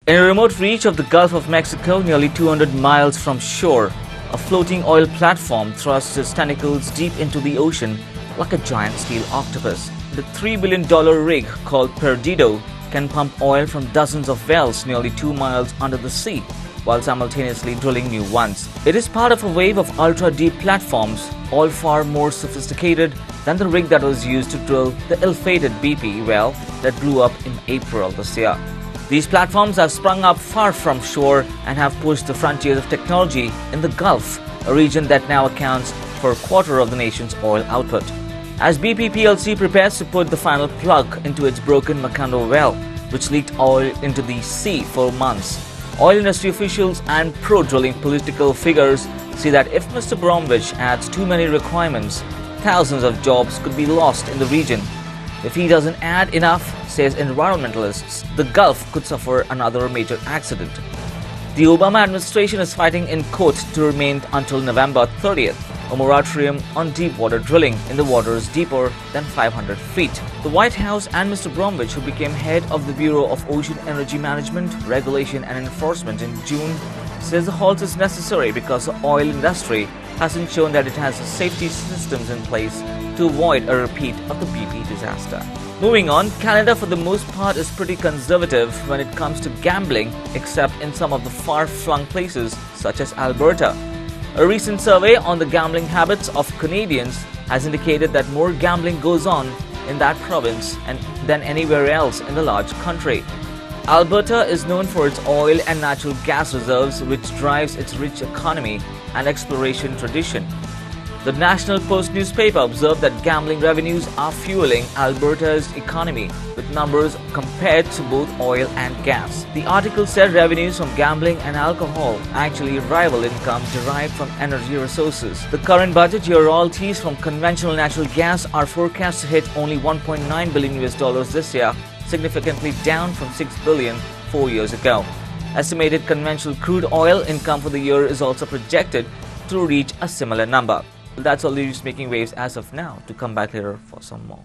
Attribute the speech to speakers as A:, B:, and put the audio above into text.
A: In a remote reach of the Gulf of Mexico, nearly 200 miles from shore, a floating oil platform thrusts its tentacles deep into the ocean like a giant steel octopus. The $3 billion rig called Perdido can pump oil from dozens of wells nearly 2 miles under the sea, while simultaneously drilling new ones. It is part of a wave of ultra-deep platforms, all far more sophisticated than the rig that was used to drill the ill-fated BP well that blew up in April this year. These platforms have sprung up far from shore and have pushed the frontiers of technology in the Gulf, a region that now accounts for a quarter of the nation's oil output. As BP PLC prepares to put the final plug into its broken Macondo well, which leaked oil into the sea for months, oil industry officials and pro-drilling political figures see that if Mr Bromwich adds too many requirements, thousands of jobs could be lost in the region. If he doesn't add enough, says environmentalists, the Gulf could suffer another major accident. The Obama administration is fighting in court to remain until November 30th, a moratorium on deep water drilling in the waters deeper than 500 feet. The White House and Mr Bromwich, who became head of the Bureau of Ocean Energy Management, Regulation and Enforcement in June, says the halt is necessary because the oil industry hasn't shown that it has the safety systems in place to avoid a repeat of the BP disaster. Moving on, Canada for the most part is pretty conservative when it comes to gambling, except in some of the far-flung places such as Alberta. A recent survey on the gambling habits of Canadians has indicated that more gambling goes on in that province than anywhere else in the large country. Alberta is known for its oil and natural gas reserves, which drives its rich economy and exploration tradition. The National Post newspaper observed that gambling revenues are fueling Alberta's economy, with numbers compared to both oil and gas. The article said revenues from gambling and alcohol actually rival income derived from energy resources. The current budget year royalties from conventional natural gas are forecast to hit only $1.9 billion this year, significantly down from $6 billion 4 years ago. Estimated conventional crude oil income for the year is also projected to reach a similar number. That's all the news making waves as of now. To come back later for some more.